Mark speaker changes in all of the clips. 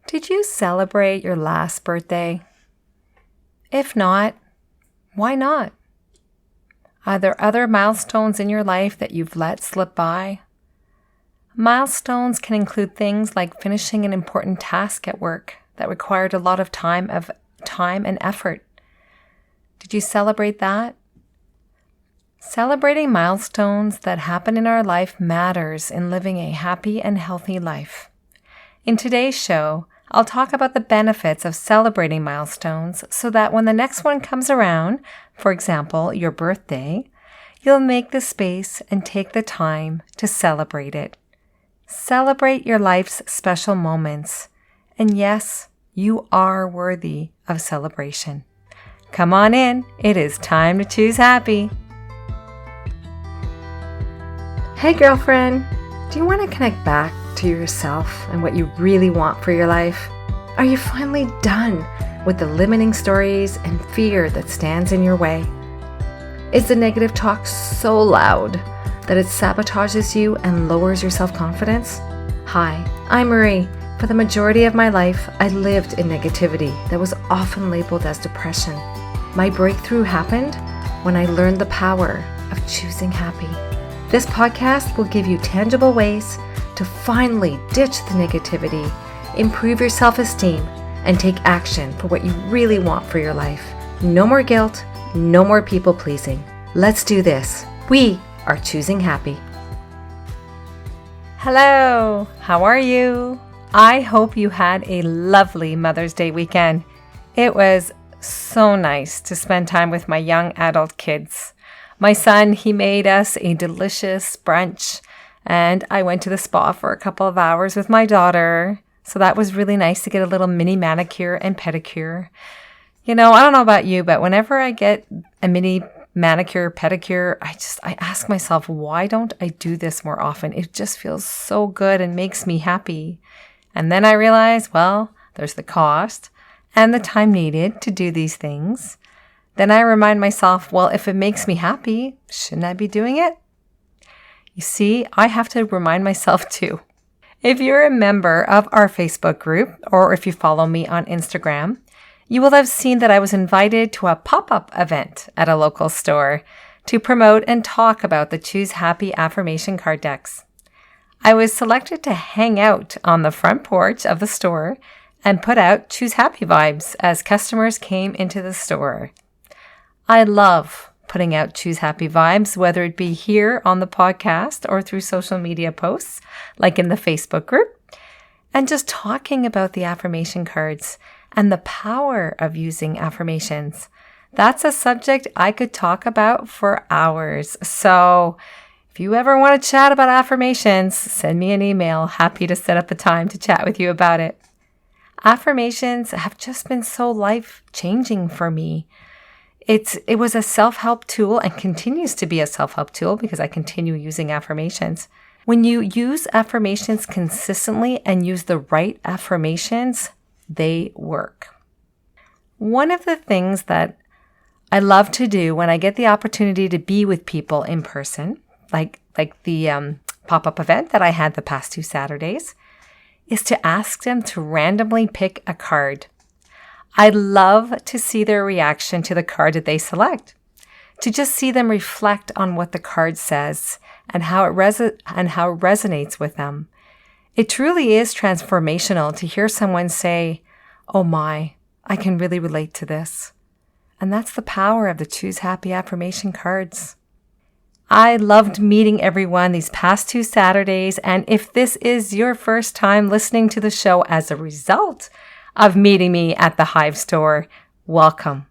Speaker 1: Did you celebrate your last birthday? If not, why not? Are there other milestones in your life that you've let slip by? Milestones can include things like finishing an important task at work that required a lot of time and effort. Did you celebrate that? Celebrating milestones that happen in our life matters in living a happy and healthy life. In today's show, I'll talk about the benefits of celebrating milestones so that when the next one comes around, for example, your birthday, you'll make the space and take the time to celebrate it. Celebrate your life's special moments. And yes, you are worthy of celebration. Come on in. It is time to choose happy. Hey girlfriend, do you want to connect back to yourself and what you really want for your life? Are you finally done with the limiting stories and fear that stands in your way? Is the negative talk so loud that it sabotages you and lowers your self-confidence? Hi, I'm Marie. For the majority of my life, I lived in negativity that was often labeled as depression. My breakthrough happened when I learned the power of choosing happy. This podcast will give you tangible ways to finally ditch the negativity, improve your self-esteem, and take action for what you really want for your life. No more guilt, no more people-pleasing. Let's do this. We are choosing happy. Hello, how are you? I hope you had a lovely Mother's Day weekend. It was so nice to spend time with my young adult kids. My son, he made us a delicious brunch, and I went to the spa for a couple of hours with my daughter. So that was really nice to get a little mini manicure and pedicure. You know, I don't know about you, but whenever I get a mini manicure, pedicure, I ask myself, why don't I do this more often? It just feels so good and makes me happy. And then I realize, well, there's the cost and the time needed to do these things. Then I remind myself, well, if it makes me happy, shouldn't I be doing it? You see, I have to remind myself too. If you're a member of our Facebook group, or if you follow me on Instagram, you will have seen that I was invited to a pop-up event at a local store to promote and talk about the Choose Happy affirmation card decks. I was selected to hang out on the front porch of the store and put out Choose Happy vibes as customers came into the store. I love putting out Choose Happy vibes, whether it be here on the podcast or through social media posts, like in the Facebook group, and just talking about the affirmation cards and the power of using affirmations. That's a subject I could talk about for hours. So if you ever want to chat about affirmations, send me an email. Happy to set up a time to chat with you about it. Affirmations have just been so life-changing for me. It was a self-help tool and continues to be a self-help tool because I continue using affirmations. When you use affirmations consistently and use the right affirmations, they work. One of the things that I love to do when I get the opportunity to be with people in person, like the pop-up event that I had the past 2 Saturdays, is to ask them to randomly pick a card. I love to see their reaction to the card that they select, to just see them reflect on what the card says and how it resonates with them. It truly is transformational to hear someone say, "Oh my, I can really relate to this." And that's the power of the Choose Happy affirmation cards. I loved meeting everyone these past 2 Saturdays, and if this is your first time listening to the show as a result of meeting me at the Hive store, welcome.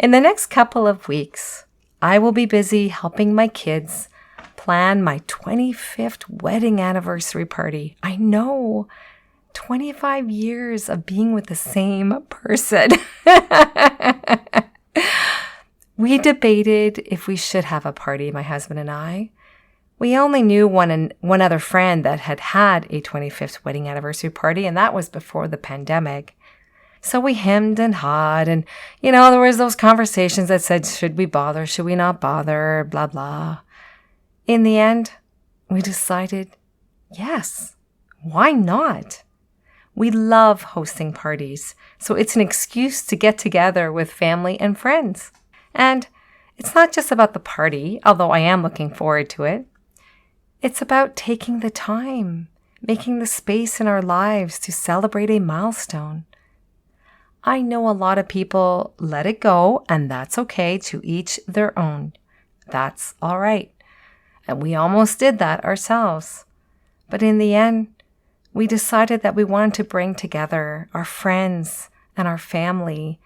Speaker 1: In the next couple of weeks, I will be busy helping my kids plan my 25th wedding anniversary party. I know, 25 years of being with the same person. We debated if we should have a party, my husband and I. We only knew one other friend that had a 25th wedding anniversary party, and that was before the pandemic. So we hemmed and hawed, and, there was those conversations that said, should we bother, should we not bother, blah, blah. In the end, we decided, yes, why not? We love hosting parties, so it's an excuse to get together with family and friends. And it's not just about the party, although I am looking forward to it. It's about taking the time, making the space in our lives to celebrate a milestone. I know a lot of people let it go, and that's okay, to each their own. That's all right. And we almost did that ourselves. But in the end, we decided that we wanted to bring together our friends and our family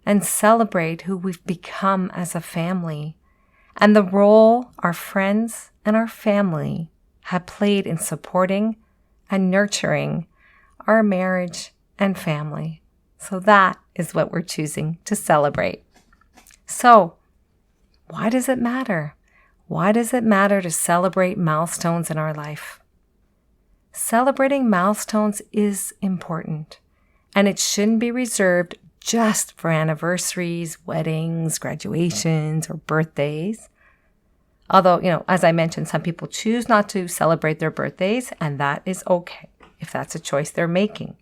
Speaker 1: and celebrate who we've become as a family and the role our friends and our family have played in supporting and nurturing our marriage and family. So that is what we're choosing to celebrate. So, why does it matter? Why does it matter to celebrate milestones in our life? Celebrating milestones is important, and it shouldn't be reserved just for anniversaries, weddings, graduations, or birthdays. Although, as I mentioned, some people choose not to celebrate their birthdays, and that is okay if that's a choice they're making.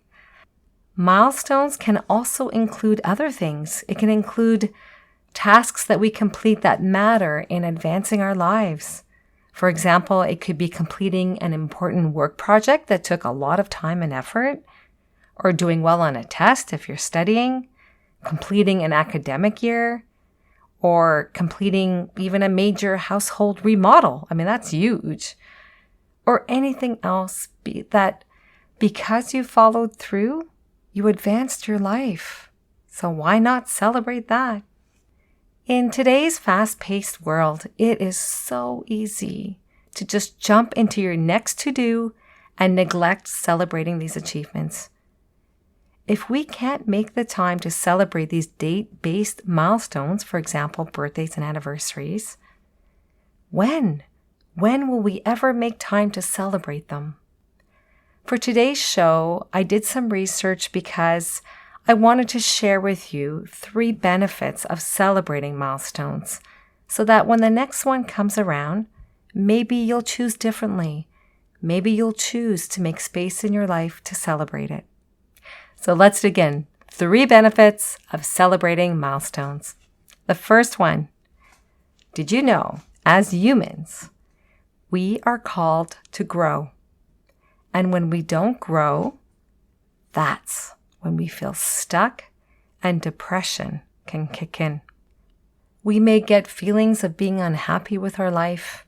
Speaker 1: Milestones can also include other things. It can include tasks that we complete that matter in advancing our lives. For example, it could be completing an important work project that took a lot of time and effort, or doing well on a test if you're studying, completing an academic year, or completing even a major household remodel. I mean, that's huge. Or anything else that because you followed through, you advanced your life. So why not celebrate that? In today's fast-paced world, it is so easy to just jump into your next to-do and neglect celebrating these achievements. If we can't make the time to celebrate these date-based milestones, for example, birthdays and anniversaries, when will we ever make time to celebrate them? For today's show, I did some research because I wanted to share with you 3 benefits of celebrating milestones so that when the next one comes around, maybe you'll choose differently. Maybe you'll choose to make space in your life to celebrate it. So let's begin. 3 benefits of celebrating milestones. The first one, did you know, as humans, we are called to grow. And when we don't grow, that's when we feel stuck and depression can kick in. We may get feelings of being unhappy with our life.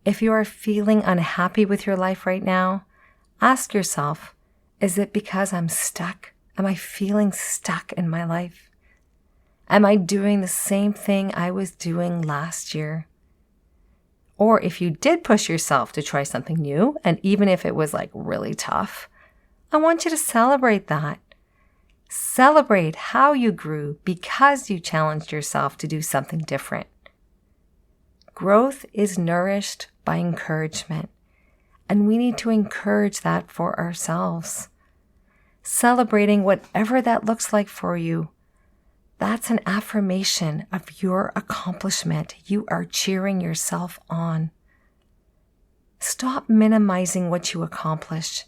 Speaker 1: If you are feeling unhappy with your life right now, ask yourself, is it because I'm stuck? Am I feeling stuck in my life? Am I doing the same thing I was doing last year? Or if you did push yourself to try something new, and even if it was really tough, I want you to celebrate that. Celebrate how you grew because you challenged yourself to do something different. Growth is nourished by encouragement, and we need to encourage that for ourselves. Celebrating whatever that looks like for you, that's an affirmation of your accomplishment. You are cheering yourself on. Stop minimizing what you accomplish.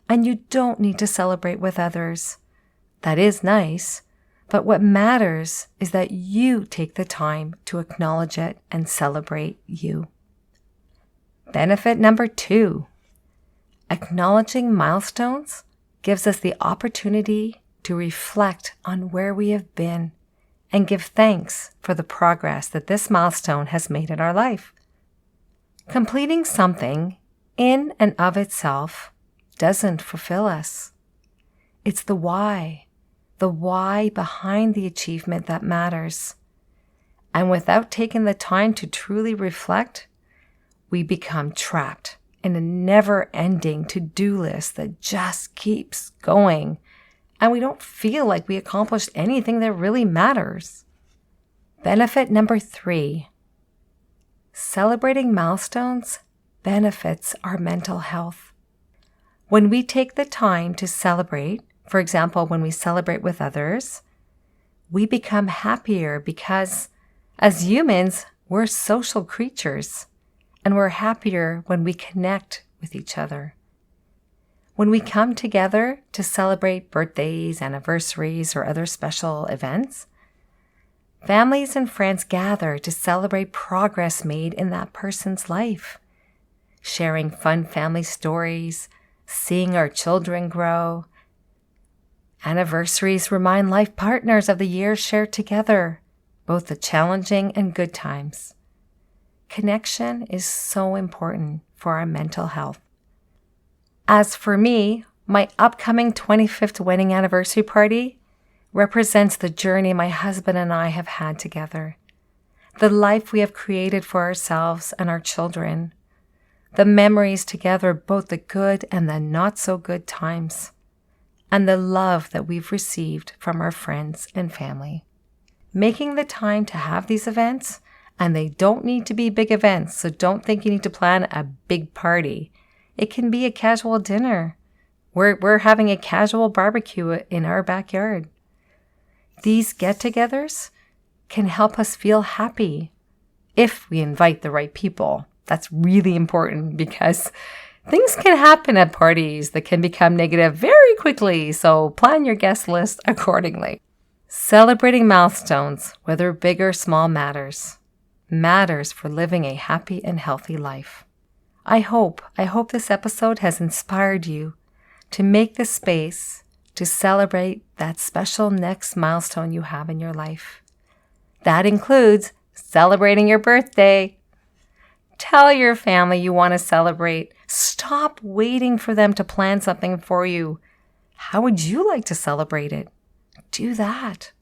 Speaker 1: And you don't need to celebrate with others. That is nice, but what matters is that you take the time to acknowledge it and celebrate you. Benefit number 2, acknowledging milestones gives us the opportunity to reflect on where we have been and give thanks for the progress that this milestone has made in our life. Completing something in and of itself doesn't fulfill us. It's the why behind the achievement that matters. And without taking the time to truly reflect, we become trapped in a never-ending to-do list that just keeps going, and we don't feel like we accomplished anything that really matters. Benefit number 3, celebrating milestones benefits our mental health. When we take the time to celebrate, for example, when we celebrate with others, we become happier because as humans, we're social creatures, and we're happier when we connect with each other. When we come together to celebrate birthdays, anniversaries, or other special events, families and friends gather to celebrate progress made in that person's life, sharing fun family stories, seeing our children grow. Anniversaries remind life partners of the years shared together, both the challenging and good times. Connection is so important for our mental health. As for me, my upcoming 25th wedding anniversary party represents the journey my husband and I have had together, the life we have created for ourselves and our children, the memories together, both the good and the not so good times, and the love that we've received from our friends and family. Making the time to have these events, and they don't need to be big events, so don't think you need to plan a big party. It can be a casual dinner. We're having a casual barbecue in our backyard. These get-togethers can help us feel happy if we invite the right people. That's really important because things can happen at parties that can become negative very quickly, so plan your guest list accordingly. Celebrating milestones, whether big or small, matters for living a happy and healthy life. I hope this episode has inspired you to make the space to celebrate that special next milestone you have in your life. That includes celebrating your birthday. Tell your family you want to celebrate. Stop waiting for them to plan something for you. How would you like to celebrate it? Do that.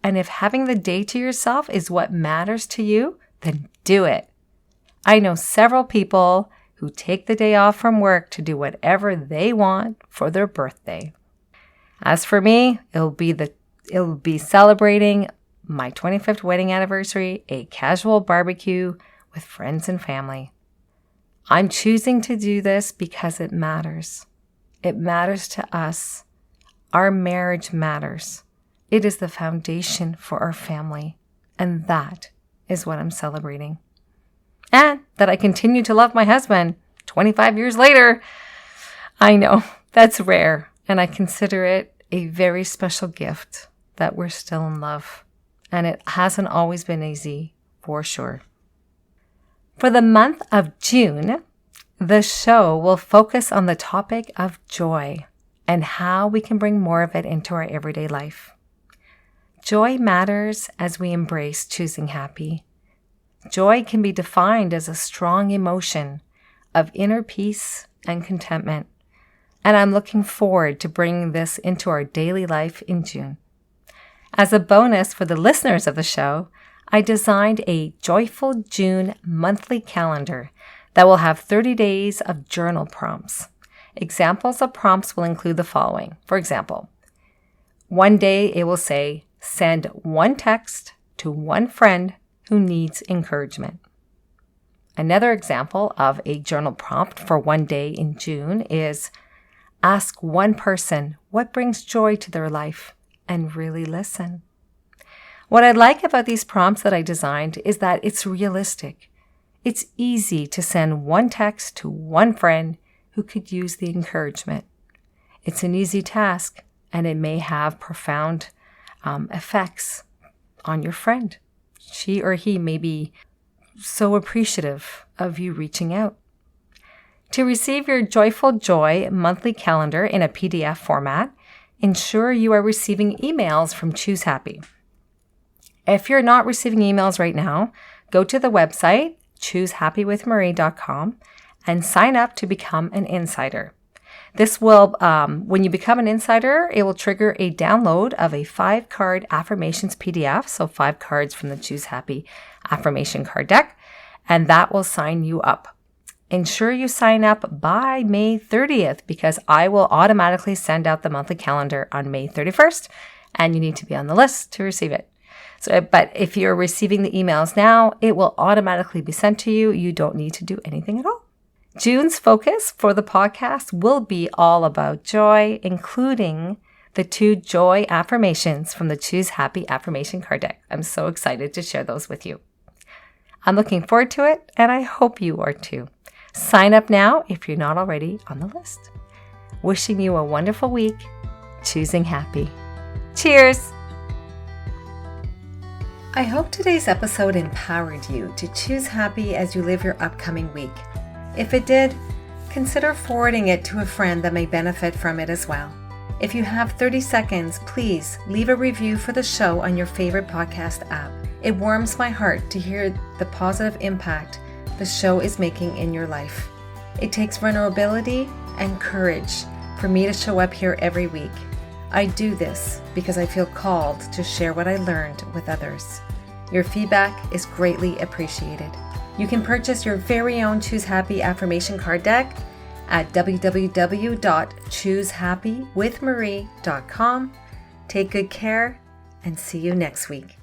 Speaker 1: And if having the day to yourself is what matters to you, then do it. I know several people who take the day off from work to do whatever they want for their birthday. As for me, it'll be celebrating my 25th wedding anniversary, a casual barbecue with friends and family. I'm choosing to do this because it matters. It matters to us. Our marriage matters. It is the foundation for our family, and that is what I'm celebrating. And that I continue to love my husband 25 years later. I know, that's rare, and I consider it a very special gift that we're still in love. And it hasn't always been easy, for sure. For the month of June, the show will focus on the topic of joy and how we can bring more of it into our everyday life. Joy matters as we embrace choosing happy. Joy can be defined as a strong emotion of inner peace and contentment, and I'm looking forward to bringing this into our daily life in June. As a bonus for the listeners of the show, I designed a Joyful June monthly calendar that will have 30 days of journal prompts. Examples of prompts will include the following. For example, one day it will say, send one text to one friend who needs encouragement. Another example of a journal prompt for one day in June is, ask one person what brings joy to their life and really listen. What I like about these prompts that I designed is that it's realistic. It's easy to send one text to one friend who could use the encouragement. It's an easy task, and it may have profound effects on your friend. She or he may be so appreciative of you reaching out. To receive your Joyful Joy monthly calendar in a PDF format, ensure you are receiving emails from Choose Happy. If you're not receiving emails right now, go to the website, choosehappywithmarie.com, and sign up to become an insider. This will, when you become an insider, it will trigger a download of a 5-card affirmations PDF, so 5 cards from the Choose Happy affirmation card deck, and that will sign you up. Ensure you sign up by May 30th because I will automatically send out the monthly calendar on May 31st, and you need to be on the list to receive it. But if you're receiving the emails now, it will automatically be sent to you. You don't need to do anything at all. June's focus for the podcast will be all about joy, including the 2 joy affirmations from the Choose Happy affirmation card deck. I'm so excited to share those with you. I'm looking forward to it, and I hope you are too. Sign up now if you're not already on the list. Wishing you a wonderful week, choosing happy. Cheers! I hope today's episode empowered you to choose happy as you live your upcoming week. If it did, consider forwarding it to a friend that may benefit from it as well. If you have 30 seconds, please leave a review for the show on your favorite podcast app. It warms my heart to hear the positive impact the show is making in your life. It takes vulnerability and courage for me to show up here every week. I do this because I feel called to share what I learned with others. Your feedback is greatly appreciated. You can purchase your very own Choose Happy affirmation card deck at www.choosehappywithmarie.com. Take good care and see you next week.